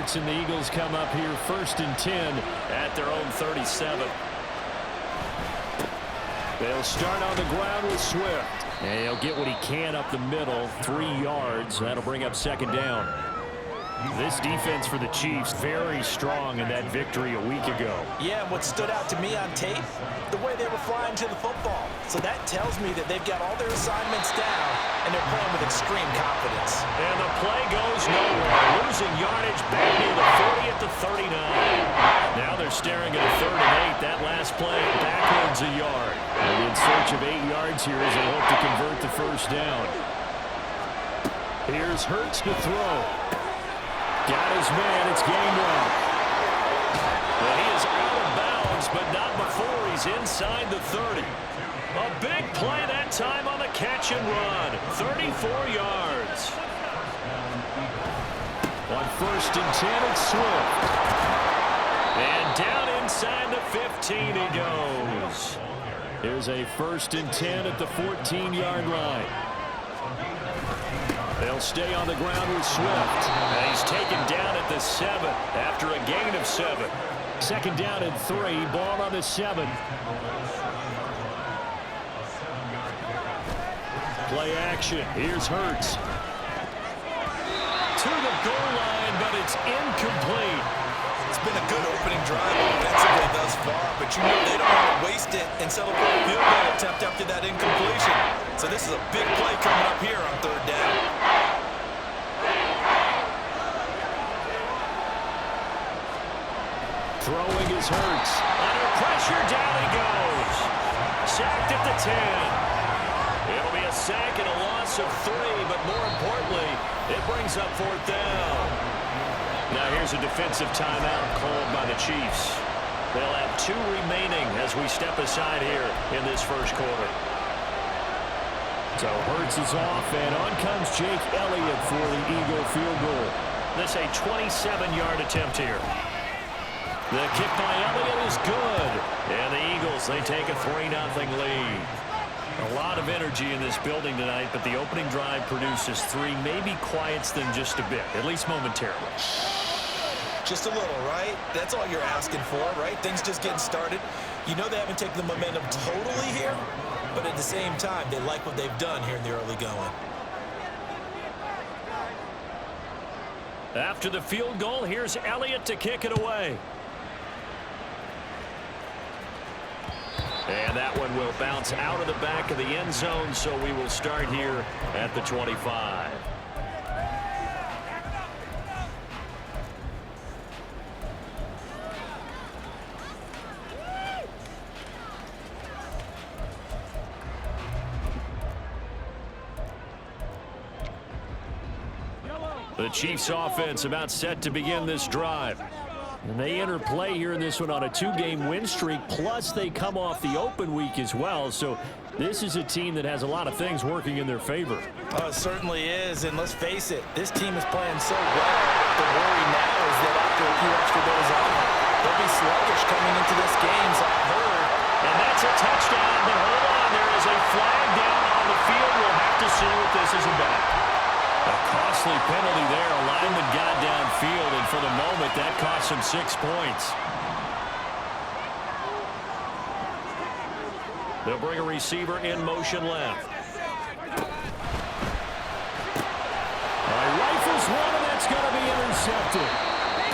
Hurts and the Eagles come up here 1st and 10 at their own 37. They'll start on the ground with Swift. And he'll get what he can up the middle, 3 yards. That'll bring up 2nd down. This defense for the Chiefs, very strong in that victory a week ago. Yeah, and what stood out to me on tape, the way they were flying to the football. So that tells me that they've got all their assignments down, and they're playing with extreme confidence. And the play goes nowhere. Losing yardage back near the 40 at the 39. Now they're staring at a 3rd and 8. That last play backwards a yard. And in search of 8 yards here as they hope to convert the 1st down. Here's Hurts to throw. Got his man. It's game 1. Well, he is out of bounds, but not before he's inside the 30. A big play that time on the catch and run. 34 yards. On 1st and 10, it's Swift. And down inside the 15 he goes. Here's a 1st and 10 at the 14-yard line. They'll stay on the ground with Swift. And he's taken down at the 7 after a gain of 7. 2nd down and 3. Ball on the 7. Play action. Here's Hurts. To the goal line, but it's incomplete. It's been a good opening drive offensively thus far, but you know they don't want to waste it and settle for a field goal attempt after that incompletion. So this is a big play coming up here on 3rd down. Throwing is Hurts. Under pressure, down he goes. Sacked at the 10. It'll be a sack and a loss of 3, but more importantly, it brings up 4th down. Now here's a defensive timeout called by the Chiefs. They'll have 2 remaining as we step aside here in this 1st quarter. So Hurts is off, and on comes Jake Elliott for the Eagle field goal. This a 27-yard attempt here. The kick by Elliott is good. And the Eagles, they take a 3-0 lead. A lot of energy in this building tonight, but the opening drive produces 3. Maybe quiets them just a bit, at least momentarily. Just a little, right? That's all you're asking for, right? Things just getting started. You know they haven't taken the momentum totally here, but at the same time, they like what they've done here in the early going. After the field goal, here's Elliott to kick it away. And that one will bounce out of the back of the end zone, so we will start here at the 25. The Chiefs offense about set to begin this drive. And they enter play here in this one on a 2-game win streak, plus they come off the open week as well. So this is a team that has a lot of things working in their favor. Oh, it certainly is, and let's face it, this team is playing so well. The worry now is that after a few extra days off, they'll be sluggish coming into this game, so I've heard. And that's a touchdown, but hold on, there is a flag down on the field. We'll have to see what this is about. A costly penalty there. A lineman got downfield, and for the moment, that cost him 6 points. They'll bring a receiver in motion left. Rifles one, and that's going to be intercepted.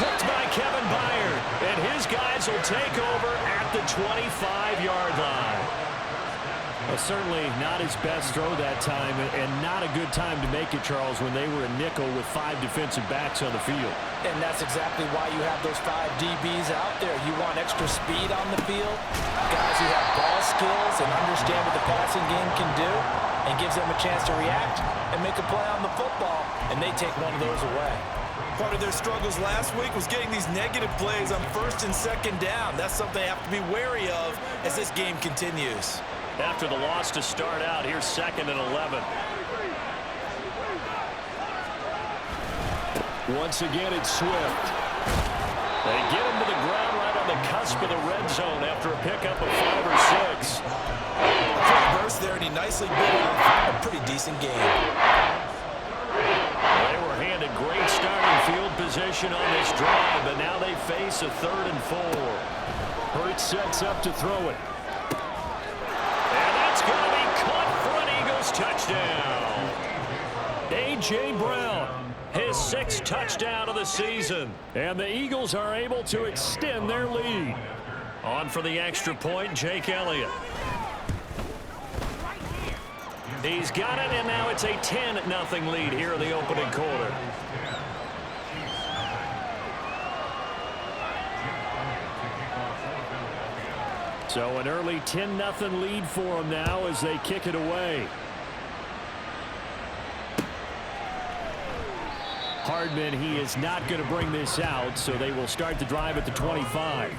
Picked by Kevin Byard, and his guys will take over at the 25-yard line. Well, certainly not his best throw that time, and not a good time to make it, Charles, when they were a nickel with 5 defensive backs on the field. And that's exactly why you have those 5 DBs out there. You want extra speed on the field, guys who have ball skills and understand what the passing game can do, and gives them a chance to react and make a play on the football, and they take one of those away. Part of their struggles last week was getting these negative plays on 1st and 2nd down. That's something they have to be wary of as this game continues. After the loss to start out, here's 2nd and 11. Once again, it's Swift. They get him to the ground right on the cusp of the red zone after a pickup of 5 or 6. A quick burst there, and he nicely bit off a pretty decent game. They were handed great starting field position on this drive, but now they face a 3rd and 4. Hurts sets up to throw it. And that's going to be caught for an Eagles touchdown. A.J. Brown, His 6th touchdown of the season. and the Eagles are able to extend their lead. On for the extra point, Jake Elliott. He's got it, and now it's a 10-0 lead here in the opening quarter. So an early 10-0 lead for them now as they kick it away. Hardman, he is not going to bring this out, so they will start the drive at the 25.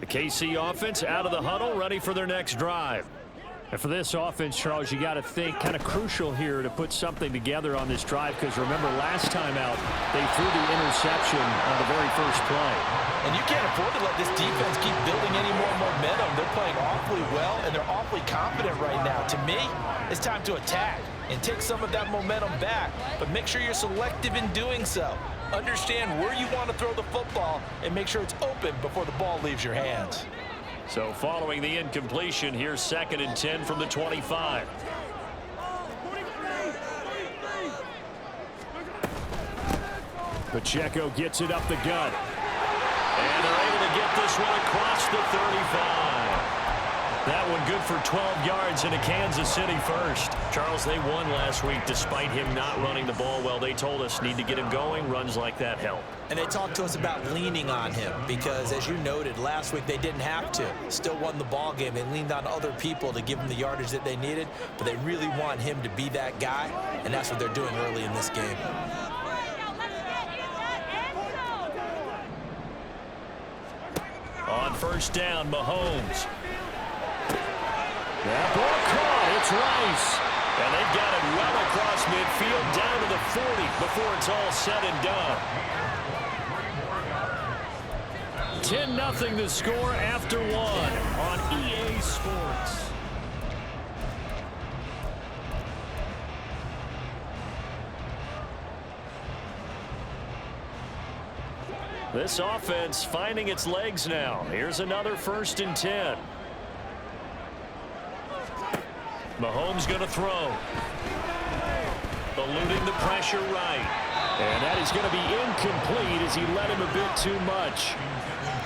The KC offense out of the huddle, ready for their next drive. And for this offense, Charles, you got to think kind of crucial here to put something together on this drive, because remember last time out they threw the interception on the very first play. And you can't afford to let this defense keep building any more momentum. They're playing awfully well, and they're awfully confident right now. To me, it's time to attack and take some of that momentum back, but make sure you're selective in doing so. Understand where you want to throw the football and make sure it's open before the ball leaves your hands. So following the incompletion, here's 2nd and 10 from the 25. Pacheco gets it up the gut. And they're able to get this one across the 35. That one good for 12 yards into Kansas City first. Charles, they won last week despite him not running the ball well. They told us need to get him going. Runs like that help. And they talked to us about leaning on him because, as you noted, last week they didn't have to. Still won the ball game. They leaned on other people to give them the yardage that they needed, but they really want him to be that guy, and that's what they're doing early in this game. On 1st down, Mahomes. That ball caught. It's Rice. And they've got it well across midfield down to the 40 before it's all said and done. 10-0 the score after 1 on EA Sports. This offense finding its legs now. Here's another 1st and 10. Mahomes going to throw. Eluding the pressure right. And that is going to be incomplete as he led him a bit too much.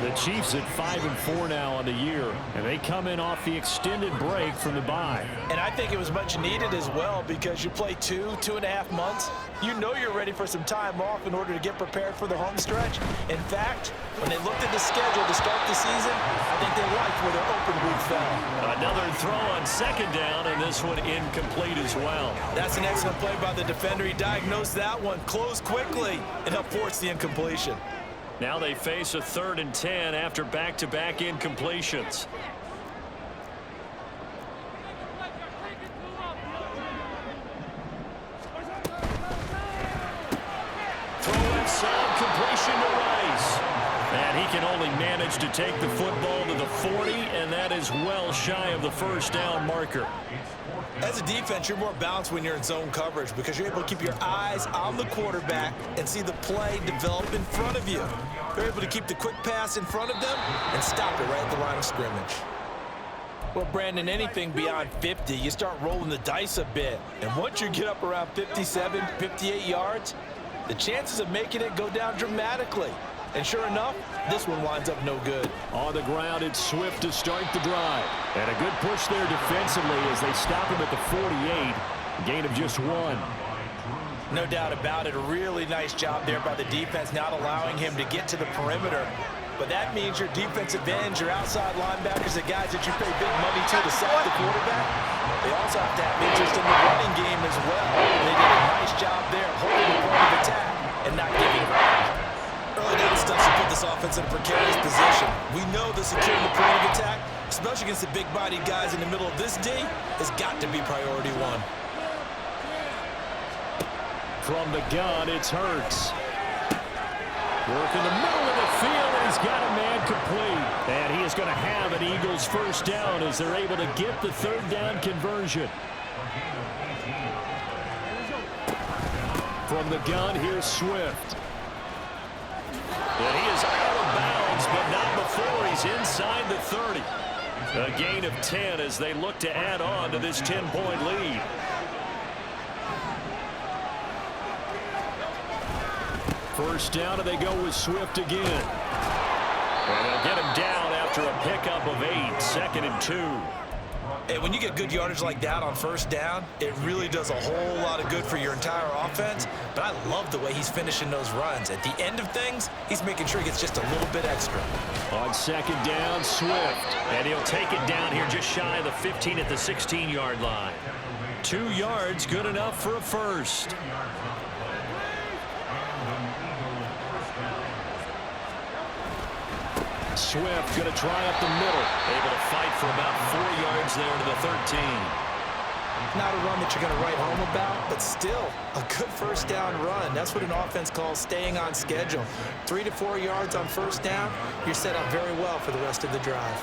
The Chiefs at 5-4 now on the year, and they come in off the extended break from the bye. And I think it was much needed as well because you play 2.5 months. You know you're ready for some time off in order to get prepared for the home stretch. In fact, when they looked at the schedule to start the season, I think they liked where their open week fell. Another throw on 2nd down, and this one incomplete as well. That's an excellent play by the defender. He diagnosed that one, closed quickly, and helped force the incompletion. Now they face a 3rd and 10 after back-to-back incompletions. Throw inside, completion to Rice. And he can only manage to take the football to the 40, and that is well shy of the 1st down marker. As a defense, you're more balanced when you're in zone coverage because you're able to keep your eyes on the quarterback and see the play develop in front of you. You're able to keep the quick pass in front of them and stop it right at the line of scrimmage. Well, Brandon, anything beyond 50, you start rolling the dice a bit. And once you get up around 57, 58 yards, the chances of making it go down dramatically. And sure enough, this one winds up no good. On the ground, it's Swift to start the drive. And a good push there defensively as they stop him at the 48. Gain of just 1. No doubt about it. A really nice job there by the defense, not allowing him to get to the perimeter. But that means your defensive ends, your outside linebackers, the guys that you pay big money to sack the quarterback, they also have to have interest in the running game as well. They did a nice job there holding the point of attack and not giving ground. Early down stuff to put this offense in a precarious position. We know the securing the point of attack, especially against the big-bodied guys in the middle of this D, has got to be priority one. From the gun, it's Hurts. Work in the middle of the field, and he's got a man complete. And he is going to have an Eagles first down as they're able to get the third down conversion. From the gun, here's Swift. And he is out of bounds, but not before he's inside the 30. A gain of 10 as they look to add on to this 10-point lead. First down, and they go with Swift again. And they'll get him down after a pickup of 8, 2nd and 2. And when you get good yardage like that on first down, it really does a whole lot of good for your entire offense. But I love the way he's finishing those runs. At the end of things, he's making sure he gets just a little bit extra. On second down, Swift. And he'll take it down here just shy of the 15 at the 16-yard line. 2 yards, good enough for a first. Swift going to try up the middle. Able to fight for about 4 yards there to the 13. Not a run that you're going to write home about, but still a good first down run. That's what an offense calls staying on schedule. 3 to 4 yards on first down, you're set up very well for the rest of the drive.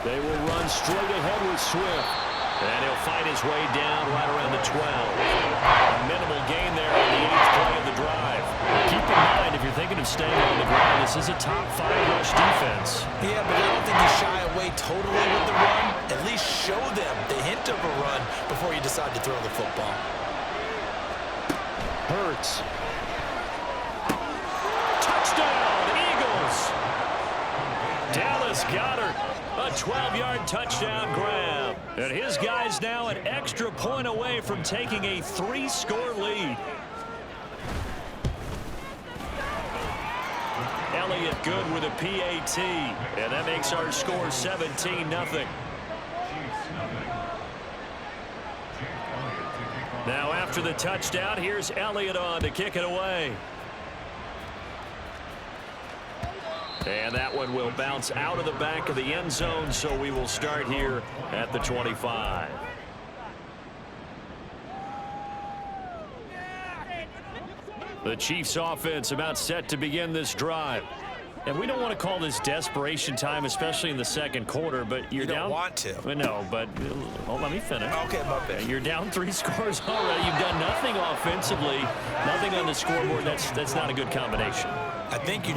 They will run straight ahead with Swift. And he'll fight his way down right around the 12. A minimal gain there on the 8th play of the drive. Keep in mind, if you're thinking of staying on the ground, this is a top 5 rush defense. Yeah, but I don't think you shy away totally with the run. At least show them the hint of a run before you decide to throw the football. Hurts. Touchdown, Eagles! Dallas Goedert, a 12-yard touchdown grab. And his guys now an extra point away from taking a 3-score lead. Elliott good with a PAT, and that makes our score 17-0. Now after the touchdown, here's Elliott on to kick it away. And that one will bounce out of the back of the end zone, so we will start here at the 25. The Chiefs offense about set to begin this drive. And we don't want to call this desperation time, especially in the second quarter, but you're down. You don't want to. No, but let me finish. Okay, my bad. You're down 3 scores already. You've done nothing offensively, nothing on the scoreboard. That's not a good combination. I think you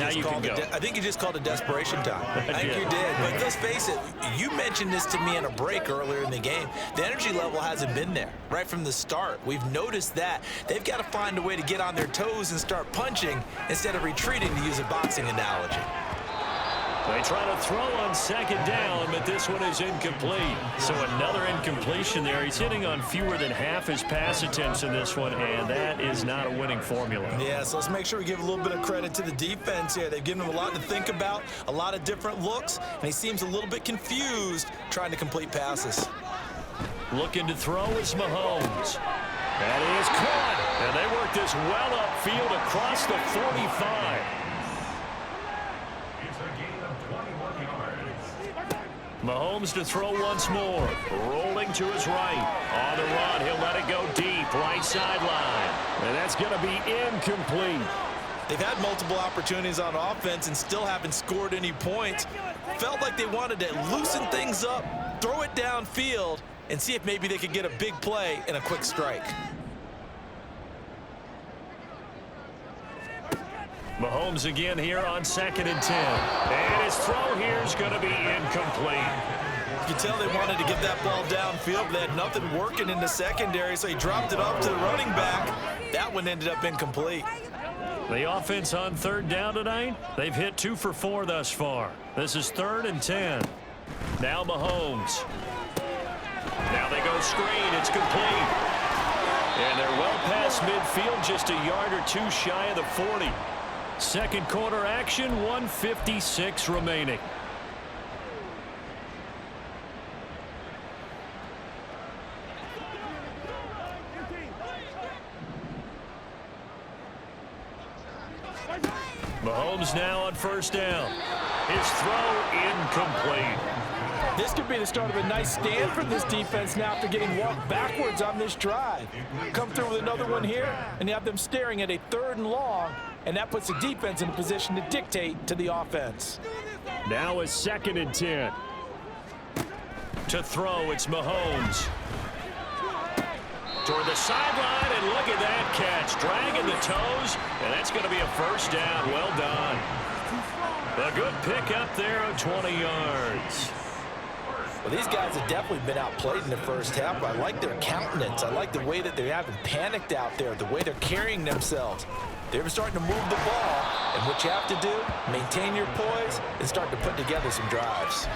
just called it desperation time. I think you did. But let's face it, you mentioned this to me in a break earlier in the game. The energy level hasn't been there right from the start. We've noticed that. They've got to find a way to get on their toes and start punching instead of retreating, to use a boxing analogy. They try to throw on second down, but this one is incomplete. So another incompletion there. He's hitting on fewer than half his pass attempts in this one, and that is not a winning formula. Yeah, so let's make sure we give a little bit of credit to the defense here. They've given him a lot to think about, a lot of different looks, and he seems a little bit confused trying to complete passes. Looking to throw is Mahomes. That is caught, and they work this well upfield across the 45. Mahomes to throw once more. Rolling to his right. On the run, he'll let it go deep. Right sideline. And that's going to be incomplete. They've had multiple opportunities on offense and still haven't scored any points. Felt like they wanted to loosen things up, throw it downfield, and see if maybe they could get a big play and a quick strike. Mahomes again here on 2nd and 10. And his throw here is going to be incomplete. You can tell they wanted to get that ball downfield, but they had nothing working in the secondary, so he dropped it off to the running back. That one ended up incomplete. The offense on 3rd down tonight, they've hit 2 for 4 thus far. This is 3rd and 10. Now Mahomes. Now they go screen. It's complete. And they're well past midfield, just a yard or 2 shy of the 40. Second quarter action, 1:56 remaining. Mahomes now on first down. His throw incomplete. This could be the start of a nice stand from this defense now after getting walked backwards on this drive. Come through with another one here, and you have them staring at a 3rd and long, and that puts the defense in a position to dictate to the offense. Now a 2nd and 10. To throw, it's Mahomes. Toward the sideline, and look at that catch. Dragging the toes, and that's going to be a first down. Well done. A good pick up there of 20 yards. Well, these guys have definitely been outplayed in the first half. I like their countenance. I like the way that they haven't panicked out there, the way they're carrying themselves. They're starting to move the ball, and what you have to do, maintain your poise and start to put together some drives.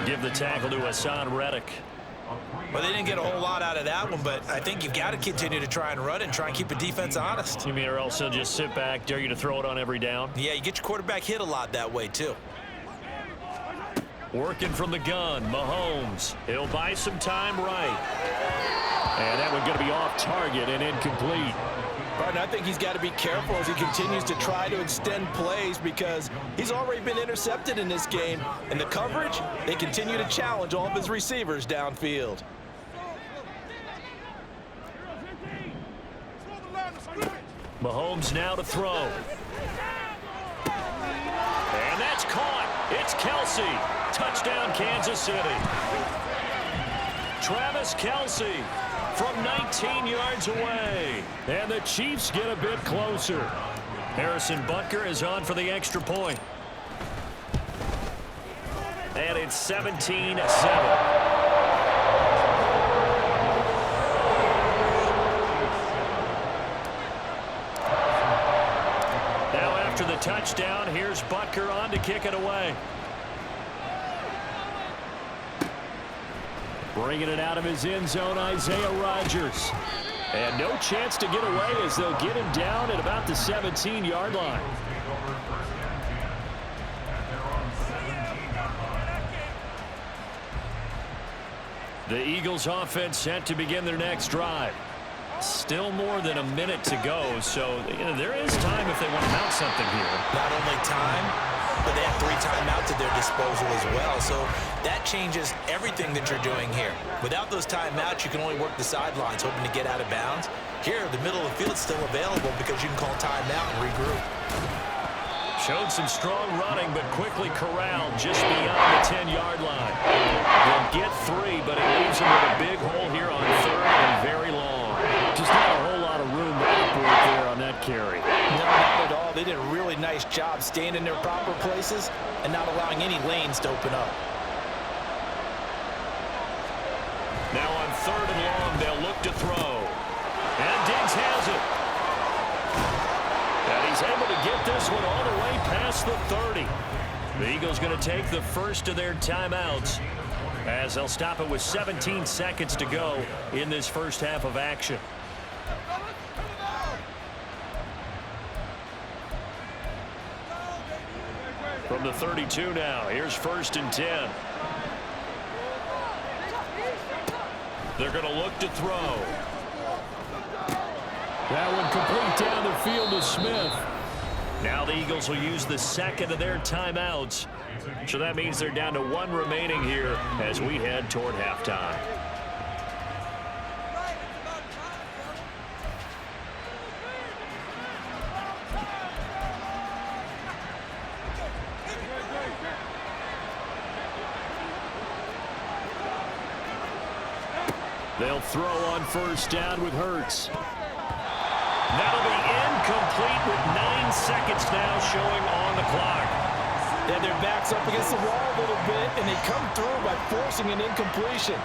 Give the tackle to Hassan Reddick. Well, they didn't get a whole lot out of that one, but I think you've got to continue to try and run and try and keep the defense honest. You mean or else he'll just sit back, dare you to throw it on every down? Yeah, you get your quarterback hit a lot that way, too. Working from the gun, Mahomes. He'll buy some time right. And that one's going to be off target and incomplete. Right, and I think he's got to be careful as he continues to try to extend plays because he's already been intercepted in this game. And the coverage, they continue to challenge all of his receivers downfield. Mahomes now to throw. And that's caught. It's Kelsey. Touchdown, Kansas City. Travis Kelsey from 19 yards away. And the Chiefs get a bit closer. Harrison Butker is on for the extra point. And it's 17-7. Now after the touchdown, here's Butker on to kick it away. Bringing it out of his end zone, Isaiah Rodgers. And no chance to get away as they'll get him down at about the 17-yard line. The Eagles offense set to begin their next drive. Still more than a minute to go, so there is time if they want to mount something here. Not only time, but they have 3 timeouts at their disposal as well, so that changes everything that you're doing here. Without those timeouts, you can only work the sidelines, hoping to get out of bounds. Here, the middle of the field is still available because you can call timeout and regroup. Showed some strong running, but quickly corralled just beyond the 10-yard line. They'll get 3, but it leaves them with a big hole here on 3rd and very long. Just not a whole lot of room to operate there on that carry. No, not at all. They did a really nice job staying in their proper places and not allowing any lanes to open up. Now on 3rd and long, they'll look to throw. And Diggs has it. And he's able to get this one all the way past the 30. The Eagles going to take the first of their timeouts as they'll stop it with 17 seconds to go in this first half of action. From the 32 now, here's 1st and 10. They're going to look to throw. That one complete down the field to Smith. Now the Eagles will use the 2nd of their timeouts. So that means they're down to 1 remaining here as we head toward halftime. They'll throw on 1st down with Hurts. That'll be incomplete with 9 seconds now showing on the clock. Yeah, their back's up against the wall a little bit, and they come through by forcing an incompletion.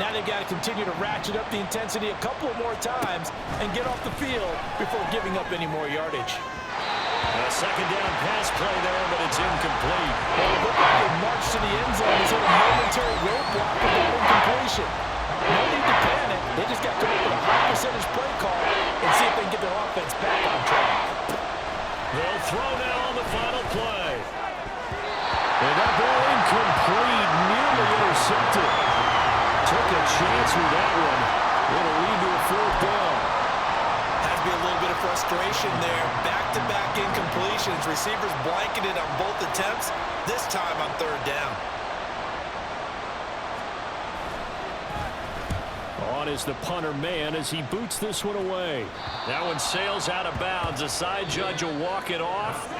Now they've got to continue to ratchet up the intensity a couple of more times and get off the field before giving up any more yardage. A 2nd down pass play there, but it's incomplete. Well, it looked like they marched to the end zone as a momentary roadblock with that incompletion. No need to panic. They just got to come up with a high percentage play call and see if they can get their offense back on track. They'll throw now on the final play. And that ball incomplete, nearly intercepted. Took a chance with that one. It'll lead to a 4th down. Has to be a little bit of frustration frustration there. Back-to-back incompletions. Receivers blanketed on both attempts, this time on third down. On is the punter man as he boots this one away. That one sails out of bounds. The side judge will walk it off.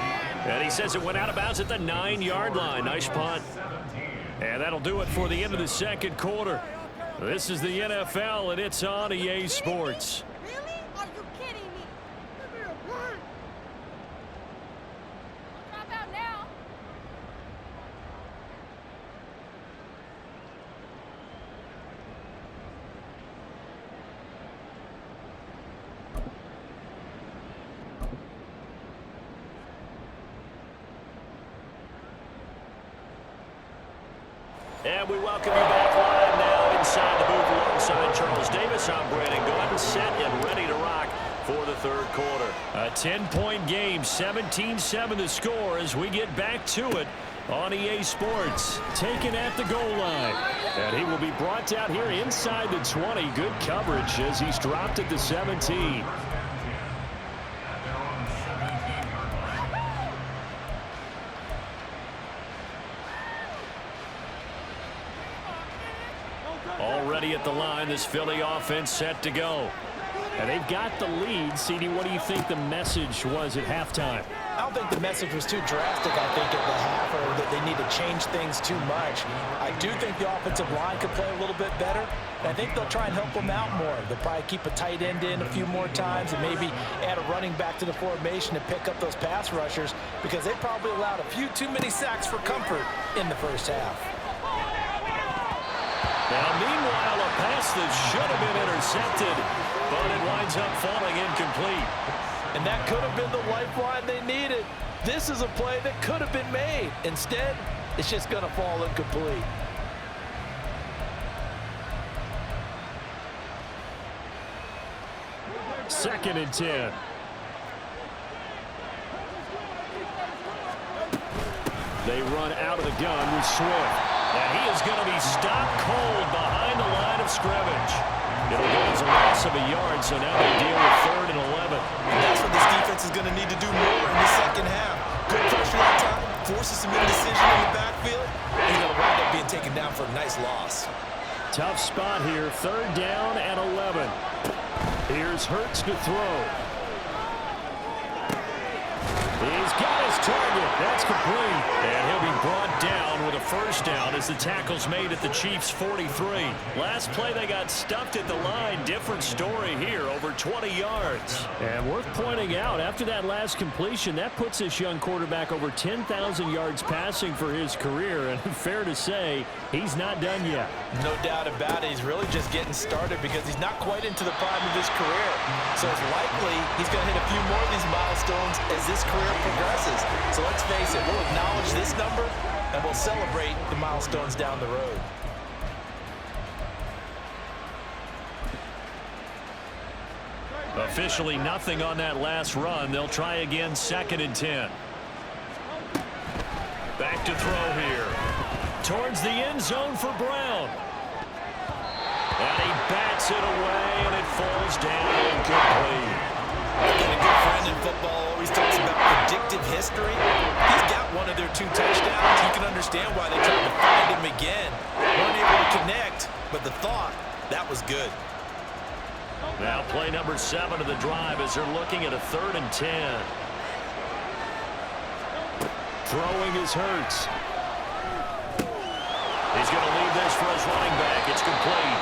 And he says it went out of bounds at the 9-yard line. Nice punt. And that'll do it for the end of the second quarter. This is the NFL, and it's on EA Sports. Really? Are you kidding me? Give me a break. How about now? And we welcome you back live now inside the booth alongside Charles Davis. I'm Brandon Gordon, set and ready to rock for the third quarter. A 10-point game, 17-7 the score as we get back to it on EA Sports. Taken at the goal line. And he will be brought down here inside the 20. Good coverage as he's dropped at the 17. Already at the line, this Philly offense set to go. And they've got the lead. CD, what do you think the message was at halftime? I don't think the message was too drastic, I think, at the half, or that they need to change things too much. I do think the offensive line could play a little bit better. And I think they'll try and help them out more. They'll probably keep a tight end in a few more times and maybe add a running back to the formation to pick up those pass rushers because they probably allowed a few too many sacks for comfort in the first half. Now, meanwhile, a pass that should have been intercepted, but it winds up falling incomplete. And that could have been the lifeline they needed. This is a play that could have been made. Instead, it's just going to fall incomplete. Second and 10. They run out of the gun with Swift. And he is going to be stopped cold behind the line of scrimmage. It'll go as a loss of a yard, so now they deal with 3rd and 11. And that's what this defense is going to need to do more in the second half. Good pressure that time, forces some indecision in the backfield, and he's going to wind up being taken down for a nice loss. Tough spot here, 3rd down and 11. Here's Hurts to throw. He's got his target. That's complete. And he'll be brought down with a first down as the tackle's made at the Chiefs' 43. Last play, they got stuffed at the line. Different story here, over 20 yards. And worth pointing out, after that last completion, that puts this young quarterback over 10,000 yards passing for his career. And fair to say, he's not done yet. No doubt about it. He's really just getting started because he's not quite into the prime of his career. So it's likely he's going to hit a few more of these milestones as this career progresses. So let's face it, we'll acknowledge this number and we'll celebrate the milestones down the road. Officially nothing on that last run. They'll try again, 2nd and 10. Back to throw here. Towards the end zone for Brown. And he bats it away, and it falls down incomplete. And a good friend in football always talks about predictive history. He's got one of their 2 touchdowns. You can understand why they tried to find him again. Weren't able to connect, but the thought, that was good. Now play number 7 of the drive as they're looking at a 3rd and 10. Throwing is Hurts. He's going to leave this for his running back. It's complete.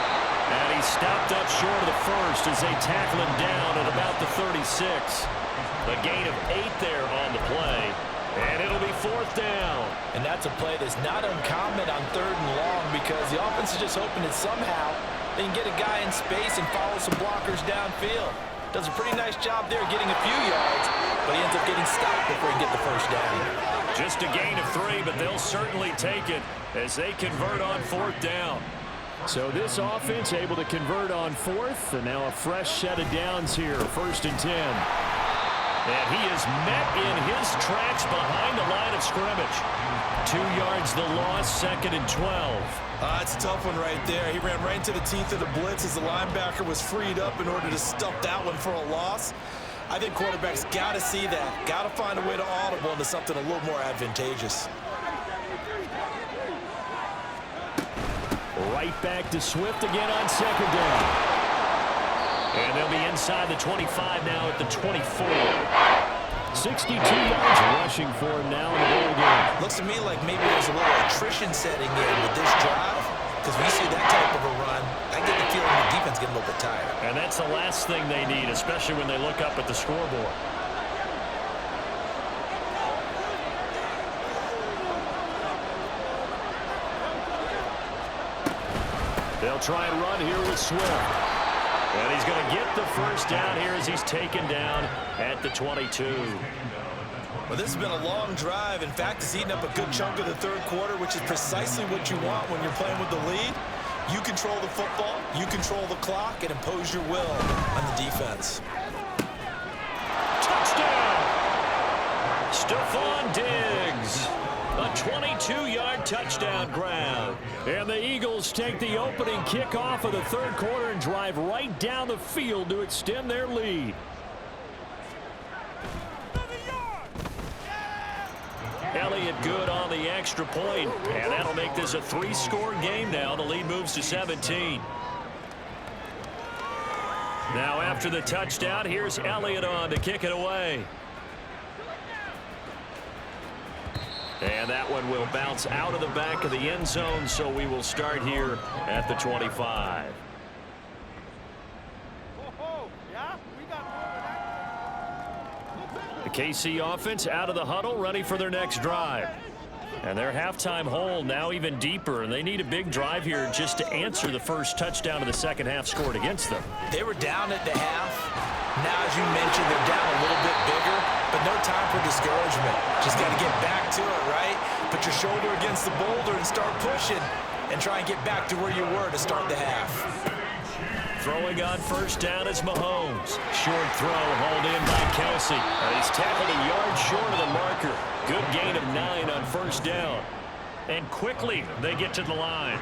And he's stopped up short of the first as they tackle him down at about the 36. A gain of 8 there on the play. And it'll be 4th down. And that's a play that's not uncommon on 3rd and long because the offense is just hoping that somehow they can get a guy in space and follow some blockers downfield. Does a pretty nice job there getting a few yards, but he ends up getting stopped before he can get the first down. Just a gain of 3, but they'll certainly take it as they convert on 4th down. So this offense able to convert on 4th, and now a fresh set of downs here, 1st and 10. And he is met in his tracks behind the line of scrimmage. 2 yards the loss, 2nd and 12. It's a tough one right there. He ran right into the teeth of the blitz as the linebacker was freed up in order to stuff that one for a loss. I think quarterbacks got to see that. Got to find a way to audible into something a little more advantageous. Right back to Swift again on second down. And they'll be inside the 25 now at the 24. 62 yards rushing for him now in the ball game. Looks to me like maybe there's a little attrition setting in with this drive, because we see that type of a run. I get the feeling the defense getting a little bit tired. And that's the last thing they need, especially when they look up at the scoreboard. They'll try and run here with Swift. And he's going to get the first down here as he's taken down at the 22. Well, this has been a long drive. In fact, it's eaten up a good chunk of the third quarter, which is precisely what you want when you're playing with the lead. You control the football, you control the clock, and impose your will on the defense. Touchdown! Stephon Diggs. A 22-yard touchdown grab. And the Eagles take the opening kickoff of the third quarter and drive right down the field to extend their lead. Elliott good on the extra point, and that'll make this a 3-score game now. The lead moves to 17. Now after the touchdown, here's Elliott on to kick it away. And that one will bounce out of the back of the end zone, so we will start here at the 25. The KC offense out of the huddle, ready for their next drive. And their halftime hole now even deeper, and they need a big drive here just to answer the first touchdown of the second half scored against them. They were down at the half. Now, as you mentioned, they're down a little bit bigger, but no time for discouragement. Just got to get back to it, right? Put your shoulder against the boulder and start pushing, and try and get back to where you were to start the half. Throwing on first down is Mahomes. Short throw hauled in by Kelsey. And he's tackled a yard short of the marker. Good gain of 9 on first down. And quickly they get to the line.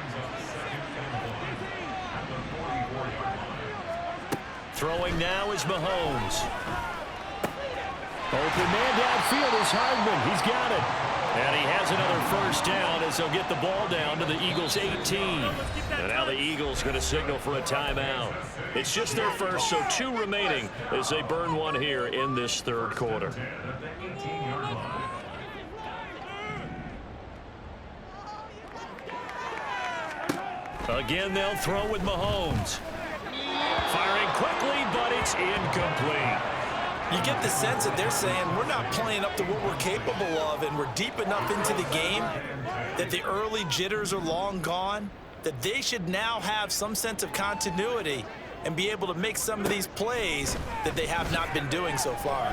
Throwing now is Mahomes. Open man downfield is Hardman. He's got it. And he has another first down as they'll get the ball down to the Eagles' 18. And now the Eagles going to signal for a timeout. It's just their first, so 2 remaining as they burn one here in this third quarter. Again, they'll throw with Mahomes. Firing quickly, but it's incomplete. You get the sense that they're saying we're not playing up to what we're capable of, and we're deep enough into the game that the early jitters are long gone, that they should now have some sense of continuity and be able to make some of these plays that they have not been doing so far.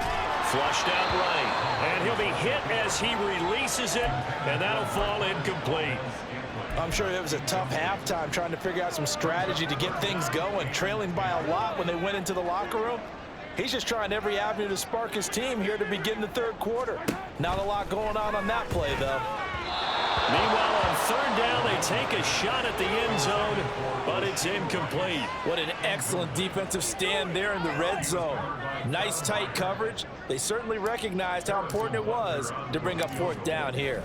Flushed out right, and he'll be hit as he releases it, and that'll fall incomplete. I'm sure it was a tough halftime trying to figure out some strategy to get things going, trailing by a lot when they went into the locker room. He's just trying every avenue to spark his team here to begin the third quarter. Not a lot going on that play, though. Meanwhile, on third down, they take a shot at the end zone, but it's incomplete. What an excellent defensive stand there in the red zone. Nice tight coverage. They certainly recognized how important it was to bring up fourth down here.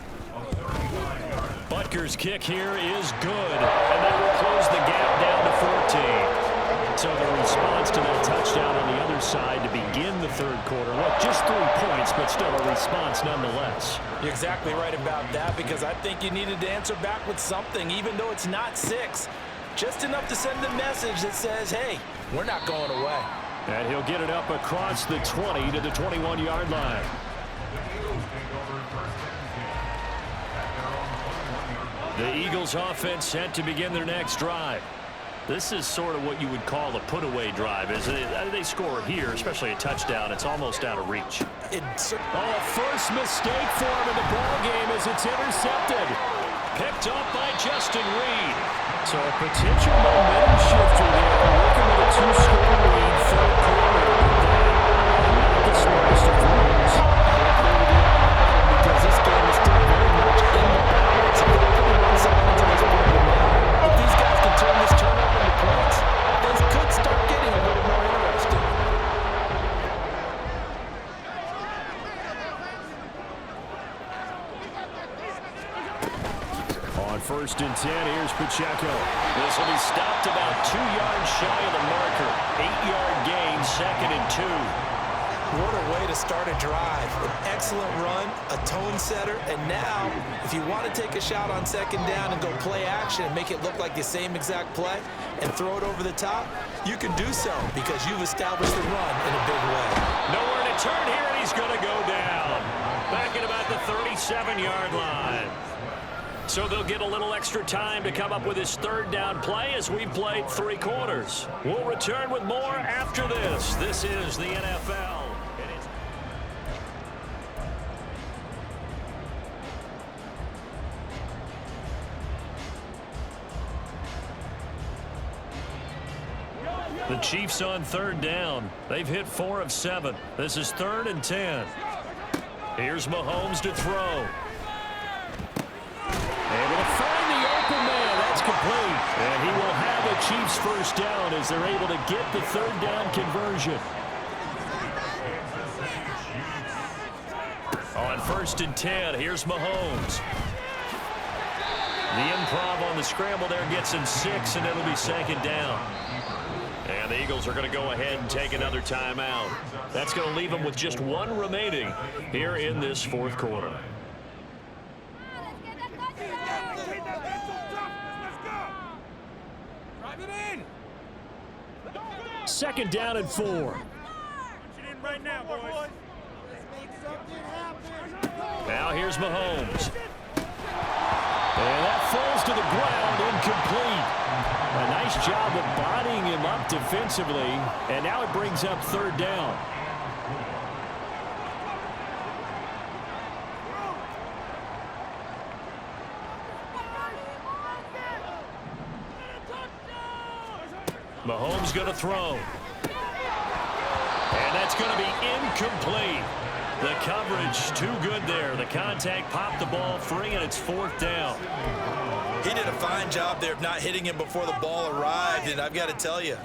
Butker's kick here is good, and that will close the gap down to 14. So the response to that touchdown on the other side to begin the third quarter. Look, just 3 points, but still a response nonetheless. You're exactly right about that, because I think you needed to answer back with something, even though it's not 6. Just enough to send a message that says, hey, we're not going away. And he'll get it up across the 20 to the 21-yard line. The Eagles offense set to begin their next drive. This is sort of what you would call a put-away drive. As they score here, especially a touchdown, it's almost out of reach. First mistake for him in the ball game as it's intercepted. Picked up by Justin Reed. So a potential momentum shifter here. Looking at a 2-score lead, third quarter. Not the smartest of throws. Because this game is still very much in the balance. If these guys can turn this turnover into points, things could start getting a little more interesting. and 10. Here's Pacheco. This will be stopped about 2 yards shy of the marker. 8-yard gain, 2nd and 2. What a way to start a drive. An excellent run, a tone setter, and now, if you want to take a shot on 2nd down and go play action and make it look like the same exact play and throw it over the top, you can do so because you've established the run in a big way. Nowhere to turn here, and he's going to go down. Back at about the 37-yard line. So they'll get a little extra time to come up with his 3rd down play as we've played 3 quarters. We'll return with more after this. This is the NFL. The Chiefs on 3rd down. They've hit 4 of 7. This is 3rd and 10. Here's Mahomes to throw. Able to find the open man. That's complete. And he will have a Chiefs 1st down as they're able to get the 3rd down conversion. On 1st and 10, here's Mahomes. The improv on the scramble there gets him 6, and it'll be 2nd down. And the Eagles are going to go ahead and take another timeout. That's going to leave them with just 1 remaining here in this 4th quarter. Second down and 4. Now here's Mahomes. And that falls to the ground, incomplete. A nice job of bodying him up defensively, and now it brings up 3rd down. Mahomes going to throw. And that's going to be incomplete. The coverage too good there. The contact popped the ball free, and it's 4th down. He did a fine job there of not hitting him before the ball arrived, and I've got to tell you,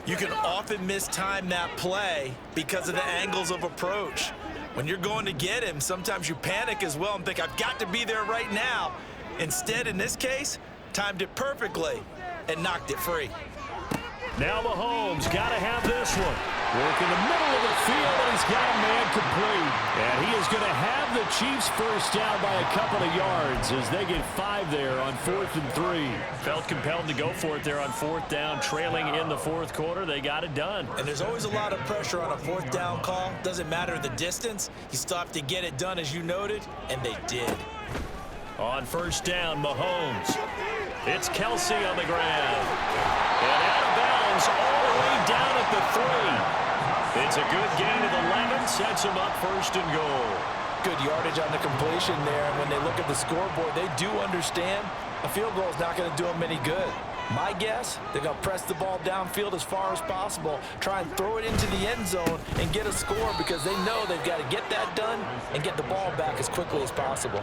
you can often mistime that play because of the angles of approach. When you're going to get him, sometimes you panic as well and think, I've got to be there right now. Instead, in this case, timed it perfectly and knocked it free. Now Mahomes got to have this one. Work in the middle of the field, and he's got a man complete. And he is going to have the Chiefs 1st down by a couple of yards as they get 5 there on 4th and 3. Felt compelled to go for it there on 4th down, trailing in the 4th quarter. They got it done. And there's always a lot of pressure on a 4th down call. Doesn't matter the distance. You still have to get it done, as you noted, and they did. On 1st down, Mahomes. It's Kelsey on the ground. And out of bounds all the way down at the 3. It's a good gain of 11, sets him up 1st and goal. Good yardage on the completion there, and when they look at the scoreboard, they do understand a field goal is not going to do them any good. My guess, they're going to press the ball downfield as far as possible, try and throw it into the end zone and get a score because they know they've got to get that done and get the ball back as quickly as possible.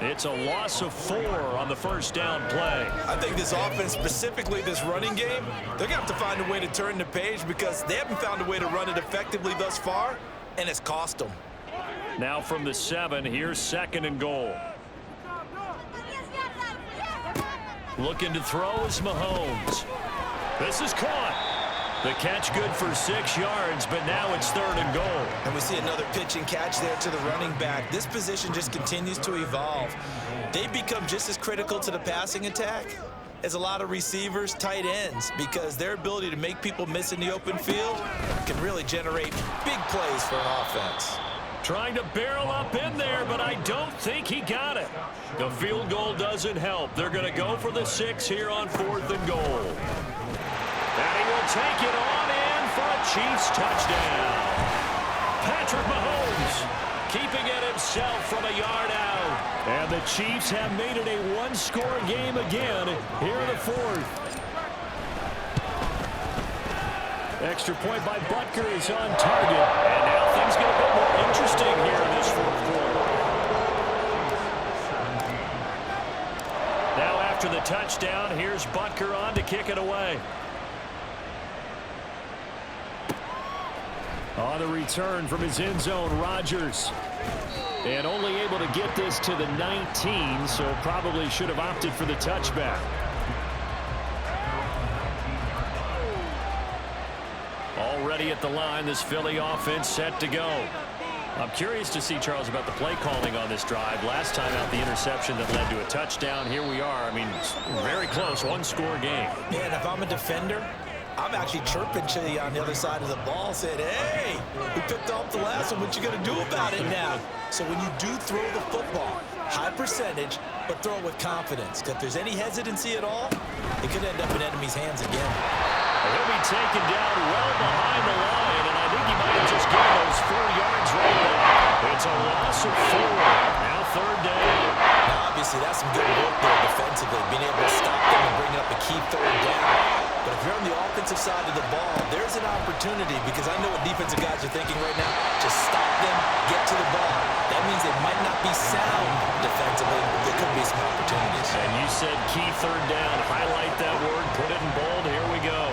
It's a loss of 4 on the 1st down play. I think this offense, specifically this running game, they're going to have to find a way to turn the page because they haven't found a way to run it effectively thus far, and it's cost them. Now from the 7, here's 2nd and goal. Looking to throw is Mahomes. This is caught. The catch good for 6 yards, but now it's 3rd and goal. And we see another pitch and catch there to the running back. This position just continues to evolve. They become just as critical to the passing attack as a lot of receivers, tight ends, because their ability to make people miss in the open field can really generate big plays for an offense. Trying to barrel up in there, but I don't think he got it. The field goal doesn't help. They're going to go for the 6 here on 4th and goal. And he will take it on in for a Chiefs touchdown. Patrick Mahomes keeping it himself from a yard out. And the Chiefs have made it a 1-score game again here in the 4th. Extra point by Butker is on target. And now things get a bit more interesting here in this 4th quarter. Now after the touchdown, here's Butker on to kick it away. On the return from his end zone, Rodgers. And only able to get this to the 19, so probably should have opted for the touchback. Already at the line, this Philly offense set to go. I'm curious to see, Charles, about the play calling on this drive. Last time out, the interception that led to a touchdown. Here we are. I mean, very close, one-score game. Yeah, and if I'm a defender, I'm actually chirping Chili on the other side of the ball, saying, hey, we picked off the last one. What you going to do about it now? So when you do throw the football, high percentage, but throw it with confidence. Because if there's any hesitancy at all, it could end up in enemy's hands again. He'll be taken down well behind the line, and I think he might have just given those 4 yards right there. It's a loss of 4. Now 3rd down. Now, obviously, that's some good work there defensively, being able to stop them and bring up a key 3rd down. But if you're on the offensive side of the ball, there's an opportunity, because I know what defensive guys are thinking right now. Just stop them, get to the ball. That means they might not be sound defensively, but there could be some opportunities. And you said key 3rd down. Highlight that word, put it in bold. Here we go.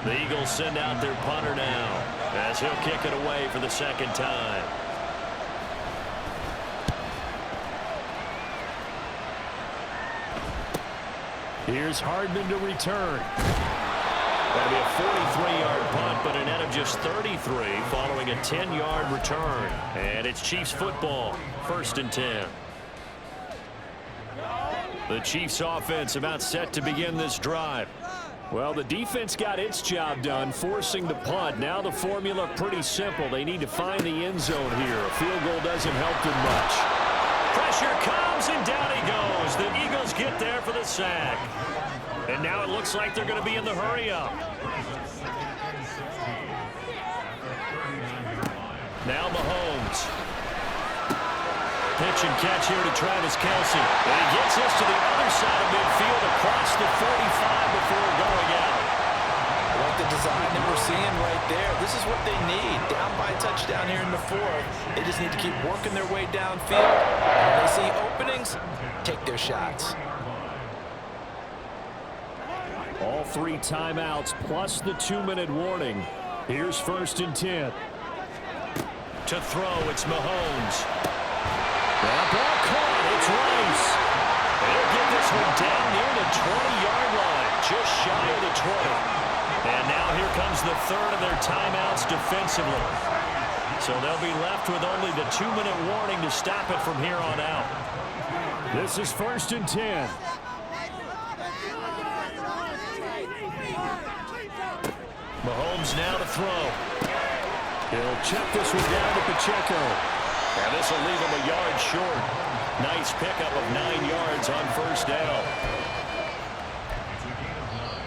The Eagles send out their punter now, as he'll kick it away for the 2nd time. Here's Hardman to return. That'll be a 43-yard punt, but a net of just 33 following a 10-yard return. And it's Chiefs football, 1st and 10. The Chiefs offense about set to begin this drive. Well, the defense got its job done, forcing the punt. Now the formula pretty simple. They need to find the end zone here. A field goal doesn't help them much. Pressure comes, and down he goes. The Eagles get there for the sack. And now it looks like they're going to be in the hurry-up. Now Mahomes. Pitch and catch here to Travis Kelce. And he gets us to the other side of midfield across the 45 before going out. I like the design that we're seeing right there. This is what they need. Down by a touchdown here in the 4th. They just need to keep working their way downfield. And when they see openings, take their shots. All 3 timeouts plus the 2-minute warning. Here's 1st and 10. To throw, it's Mahomes. That ball caught. It's Rice. They'll get this one down near the 20-yard line, just shy of the 20. And now here comes the 3rd of their timeouts defensively. So they'll be left with only the 2-minute warning to stop it from here on out. This is 1st and 10. Mahomes now to throw. He'll check this one down to Pacheco. And this will leave him a yard short. Nice pickup of 9 yards on 1st down.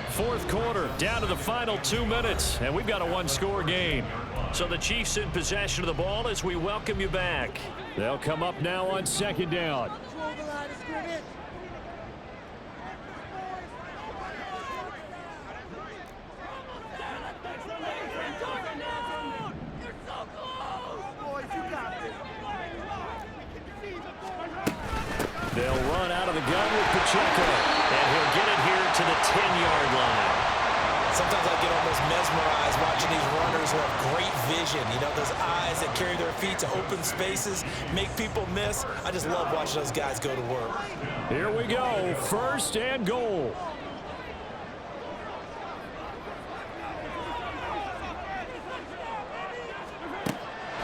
4th quarter, down to the final 2 minutes, and we've got a 1-score game. So the Chiefs in possession of the ball as we welcome you back. They'll come up now on 2nd down. They'll run out of the gun with Pacheco, and he'll get it here to the 10-yard line. Sometimes I get almost mesmerized watching these runners who have great vision. You know, those eyes that carry their feet to open spaces, make people miss. I just love watching those guys go to work. Here we go, 1st and goal.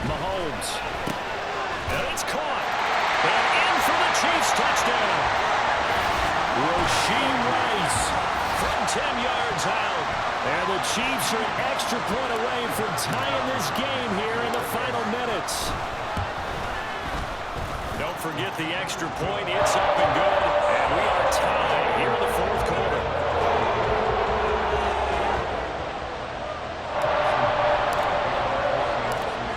Mahomes. And it's caught. And in for the Chiefs touchdown. Rasheed Rice from 10 yards out. And the Chiefs are an extra point away from tying this game here in the final minutes. Don't forget the extra point. It's up and good. And we are tied here in the 4th quarter.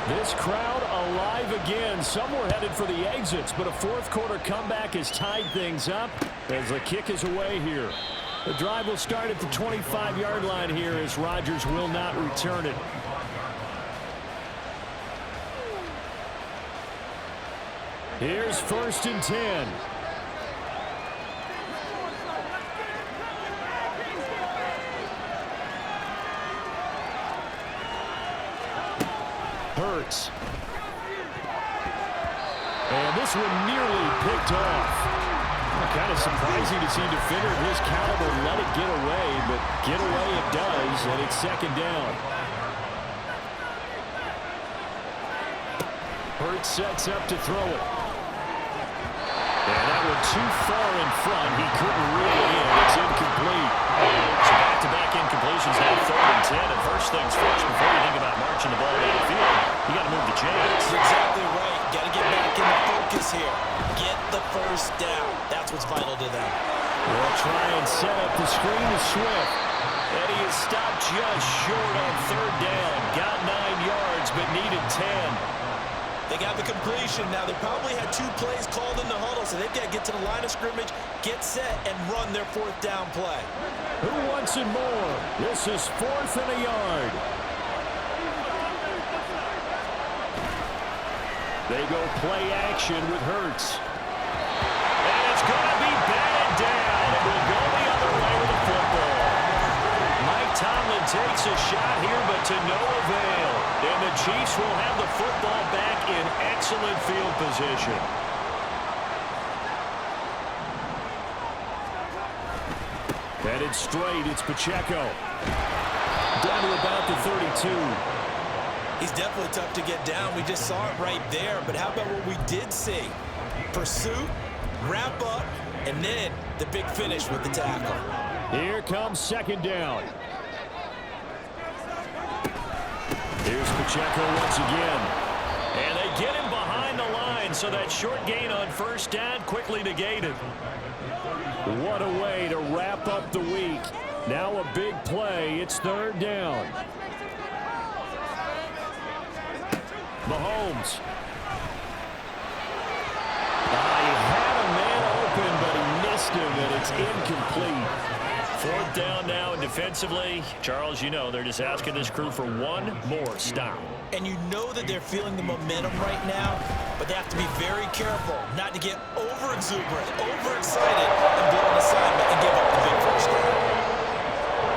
This crowd alive again. Some were headed for the exits, but a 4th quarter comeback has tied things up as the kick is away here. The drive will start at the 25-yard line here as Rodgers will not return it. Here's 1st and 10. Hurts. And this one nearly picked off. Kind of surprising to see a defender of his caliber let it get away, but get away it does, and it's second down. Hurts sets up to throw it. And that one too far in front. He couldn't reel it in. It's incomplete. So back-to-back incompletions now, 3rd and 10. And first things first, before you think about marching the ball down the field, you got to move the chains. You're exactly right. Got to get back in the focus here. Get the first down. That's what's vital to them. They'll try and set up the screen to Swift. And he is stopped just short on 3rd down. Got 9 yards, but needed 10. They got the completion. Now, they probably had 2 plays called in the huddle, so they've got to get to the line of scrimmage, get set, and run their 4th down play. Who wants it more? This is 4th and a yard. They go play action with Hurts. And it's going to be batted down. It will go the other way with the football. Mike Tomlin takes a shot here, but to no avail. And the Chiefs will have the football back in excellent field position. Headed straight, it's Pacheco. Down to about the 32. He's definitely tough to get down. We just saw it right there. But how about what we did see? Pursuit, wrap up, and then the big finish with the tackle. Here comes 2nd down. Here's Pacheco once again. And they get him behind the line, so that short gain on 1st down quickly negated. What a way to wrap up the week. Now a big play. It's 3rd down. Mahomes. He had a man open, but he missed him, and it's incomplete. 4th down now, and defensively, Charles, you know, they're just asking this crew for one more stop. And you know that they're feeling the momentum right now, but they have to be very careful not to get over-exuberant, overexcited, and blow an assignment and give up the big first down.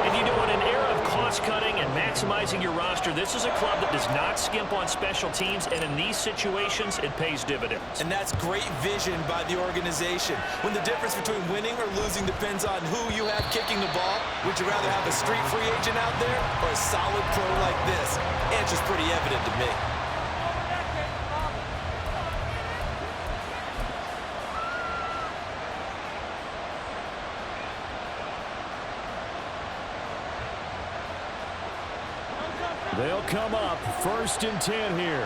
And you know, in an era of cost-cutting and maximizing your roster, this is a club that does not skimp on special teams, and in these situations, it pays dividends. And that's great vision by the organization. When the difference between winning or losing depends on who you have kicking the ball, would you rather have a street free agent out there or a solid pro like this? The answer's pretty evident to me. They'll come up 1st and 10 here.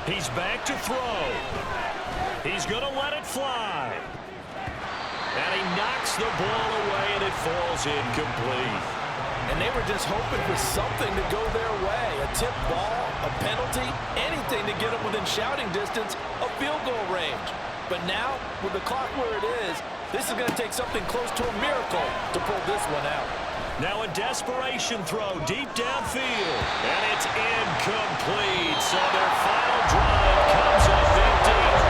He's back to throw. He's going to let it fly. And he knocks the ball away, and it falls incomplete. And they were just hoping for something to go their way. A tip ball, a penalty, anything to get them within shouting distance of field goal range. But now, with the clock where it is, this is going to take something close to a miracle to pull this one out. Now a desperation throw deep downfield. And it's incomplete. So their final drive comes up empty.